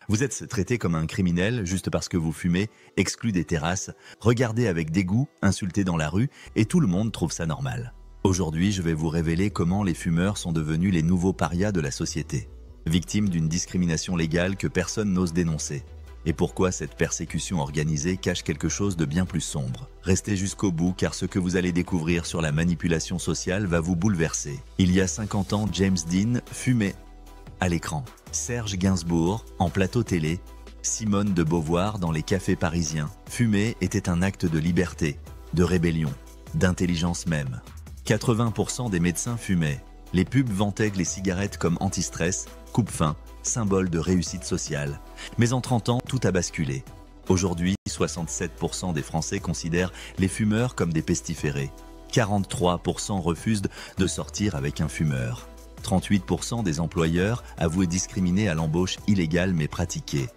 Vous êtes traité comme un criminel juste parce que vous fumez, exclu des terrasses, regardé avec dégoût, insulté dans la rue, et tout le monde trouve ça normal. Aujourd'hui, je vais vous révéler comment les fumeurs sont devenus les nouveaux parias de la société, victimes d'une discrimination légale que personne n'ose dénoncer. Et pourquoi cette persécution organisée cache quelque chose de bien plus sombre. Restez jusqu'au bout car ce que vous allez découvrir sur la manipulation sociale va vous bouleverser. Il y a 50 ans, James Dean fumait à l'écran. Serge Gainsbourg en plateau télé. Simone de Beauvoir dans les cafés parisiens. Fumer était un acte de liberté, de rébellion, d'intelligence même. 80% des médecins fumaient. Les pubs vantaient les cigarettes comme anti-stress, coupe-faim, symbole de réussite sociale. Mais en 30 ans, tout a basculé. Aujourd'hui, 67% des Français considèrent les fumeurs comme des pestiférés. 43% refusent de sortir avec un fumeur. 38% des employeurs avouent discriminer à l'embauche illégale mais pratiquée.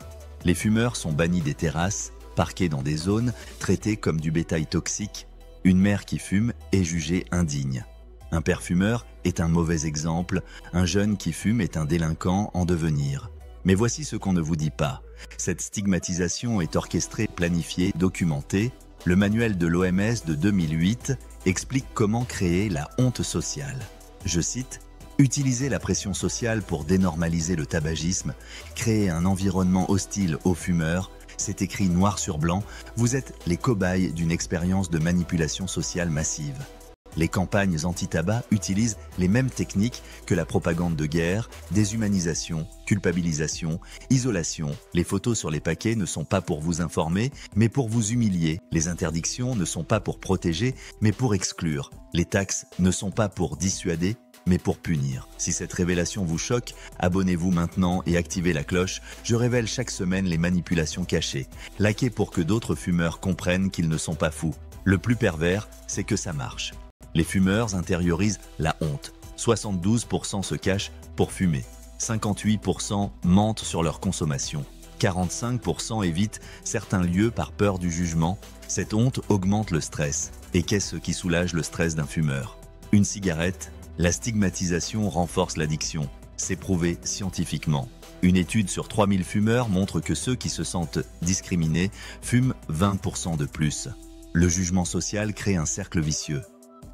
Les fumeurs sont bannis des terrasses, parqués dans des zones, traités comme du bétail toxique. Une mère qui fume est jugée indigne. Un père fumeur est un mauvais exemple, un jeune qui fume est un délinquant en devenir. Mais voici ce qu'on ne vous dit pas. Cette stigmatisation est orchestrée, planifiée, documentée. Le manuel de l'OMS de 2008 explique comment créer la honte sociale. Je cite, « Utiliser la pression sociale pour dénormaliser le tabagisme, créer un environnement hostile aux fumeurs, c'est écrit noir sur blanc, vous êtes les cobayes d'une expérience de manipulation sociale massive. » Les campagnes anti-tabac utilisent les mêmes techniques que la propagande de guerre, déshumanisation, culpabilisation, isolation. Les photos sur les paquets ne sont pas pour vous informer, mais pour vous humilier. Les interdictions ne sont pas pour protéger, mais pour exclure. Les taxes ne sont pas pour dissuader, mais pour punir. Si cette révélation vous choque, abonnez-vous maintenant et activez la cloche. Je révèle chaque semaine les manipulations cachées. Likez pour que d'autres fumeurs comprennent qu'ils ne sont pas fous. Le plus pervers, c'est que ça marche. Les fumeurs intériorisent la honte. 72% se cachent pour fumer. 58% mentent sur leur consommation. 45% évitent certains lieux par peur du jugement. Cette honte augmente le stress. Et qu'est-ce qui soulage le stress d'un fumeur? Une cigarette. La stigmatisation renforce l'addiction. C'est prouvé scientifiquement. Une étude sur 3000 fumeurs montre que ceux qui se sentent discriminés fument 20% de plus. Le jugement social crée un cercle vicieux.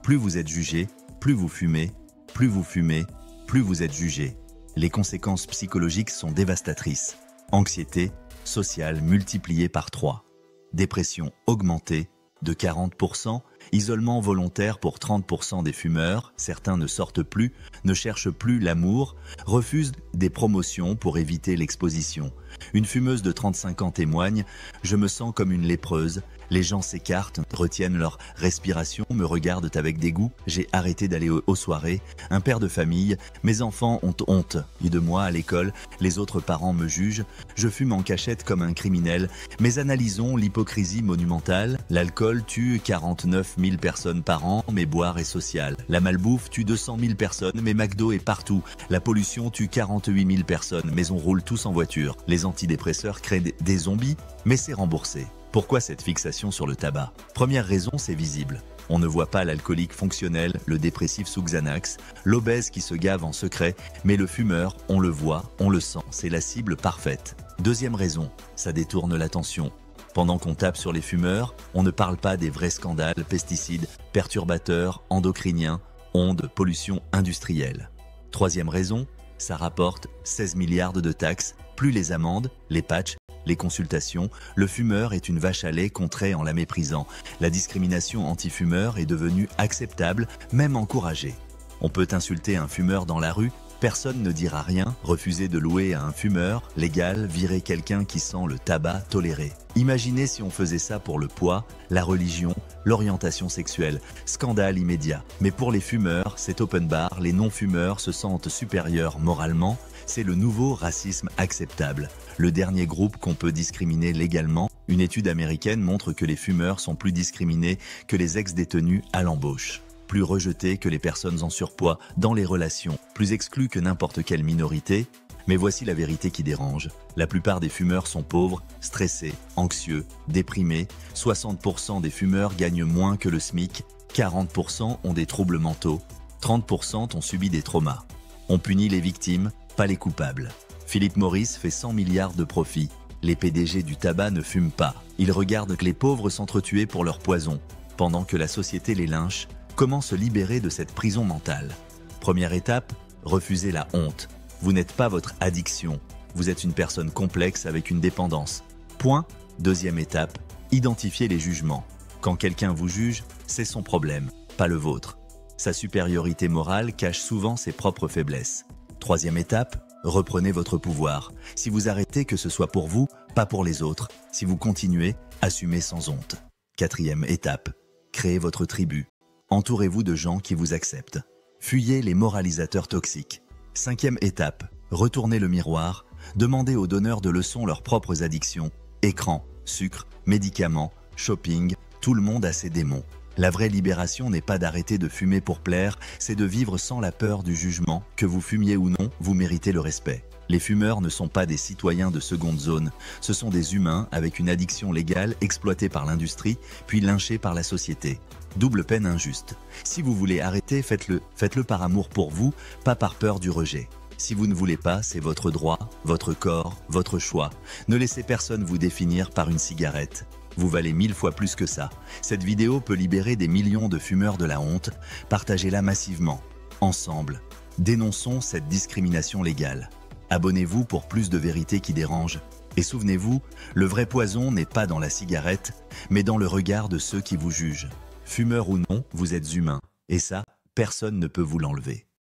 Plus vous êtes jugé, plus vous fumez, plus vous fumez, plus vous êtes jugé. Les conséquences psychologiques sont dévastatrices. Anxiété sociale multipliée par 3. Dépression augmentée de 40%, isolement volontaire pour 30% des fumeurs, certains ne sortent plus, ne cherchent plus l'amour, refusent des promotions pour éviter l'exposition. Une fumeuse de 35 ans témoigne « Je me sens comme une lépreuse, les gens s'écartent, retiennent leur respiration, me regardent avec dégoût, j'ai arrêté d'aller aux soirées, un père de famille, mes enfants ont honte de moi à l'école, les autres parents me jugent, je fume en cachette comme un criminel, mais analysons l'hypocrisie monumentale, l'alcool tue 49 000 personnes par an, mais boire est social, la malbouffe tue 200 000 personnes, mais McDo est partout, la pollution tue 48 000 personnes, mais on roule tous en voiture, les antidépresseurs créent des zombies, mais c'est remboursé. Pourquoi cette fixation sur le tabac? Première raison, c'est visible. On ne voit pas l'alcoolique fonctionnel, le dépressif sous Xanax, l'obèse qui se gave en secret, mais le fumeur, on le voit, on le sent, c'est la cible parfaite. Deuxième raison, ça détourne l'attention. Pendant qu'on tape sur les fumeurs, on ne parle pas des vrais scandales, pesticides, perturbateurs, endocriniens, ondes, pollution industrielle. Troisième raison, ça rapporte 16 milliards de taxes, plus les amendes, les patchs, les consultations, le fumeur est une vache à lait qu'on traite en la méprisant. La discrimination anti-fumeur est devenue acceptable, même encouragée. On peut insulter un fumeur dans la rue, personne ne dira rien, refuser de louer à un fumeur, légal, virer quelqu'un qui sent le tabac, toléré. Imaginez si on faisait ça pour le poids, la religion, l'orientation sexuelle. Scandale immédiat. Mais pour les fumeurs, c'est open bar, les non-fumeurs se sentent supérieurs moralement, c'est le nouveau racisme acceptable. Le dernier groupe qu'on peut discriminer légalement, une étude américaine montre que les fumeurs sont plus discriminés que les ex-détenus à l'embauche, plus rejetés que les personnes en surpoids dans les relations, plus exclus que n'importe quelle minorité. Mais voici la vérité qui dérange. La plupart des fumeurs sont pauvres, stressés, anxieux, déprimés. 60% des fumeurs gagnent moins que le SMIC, 40% ont des troubles mentaux, 30% ont subi des traumas. On punit les victimes, pas les coupables. Philip Morris fait 100 milliards de profits. Les PDG du tabac ne fument pas. Ils regardent que les pauvres s'entretuer pour leur poison. Pendant que la société les lynche, comment se libérer de cette prison mentale? Première étape, refusez la honte. Vous n'êtes pas votre addiction. Vous êtes une personne complexe avec une dépendance. Point. Deuxième étape, identifiez les jugements. Quand quelqu'un vous juge, c'est son problème, pas le vôtre. Sa supériorité morale cache souvent ses propres faiblesses. Troisième étape, reprenez votre pouvoir. Si vous arrêtez, que ce soit pour vous, pas pour les autres. Si vous continuez, assumez sans honte. Quatrième étape, créez votre tribu. Entourez-vous de gens qui vous acceptent. Fuyez les moralisateurs toxiques. Cinquième étape, retournez le miroir. Demandez aux donneurs de leçons leurs propres addictions. Écran, sucre, médicaments, shopping, tout le monde a ses démons. La vraie libération n'est pas d'arrêter de fumer pour plaire, c'est de vivre sans la peur du jugement. Que vous fumiez ou non, vous méritez le respect. Les fumeurs ne sont pas des citoyens de seconde zone, ce sont des humains avec une addiction légale exploitée par l'industrie, puis lynchée par la société. Double peine injuste. Si vous voulez arrêter, faites-le. Faites-le par amour pour vous, pas par peur du rejet. Si vous ne voulez pas, c'est votre droit, votre corps, votre choix. Ne laissez personne vous définir par une cigarette. Vous valez 1000 fois plus que ça. Cette vidéo peut libérer des millions de fumeurs de la honte. Partagez-la massivement. Ensemble, dénonçons cette discrimination légale. Abonnez-vous pour plus de vérités qui dérangent. Et souvenez-vous, le vrai poison n'est pas dans la cigarette, mais dans le regard de ceux qui vous jugent. Fumeur ou non, vous êtes humain. Et ça, personne ne peut vous l'enlever.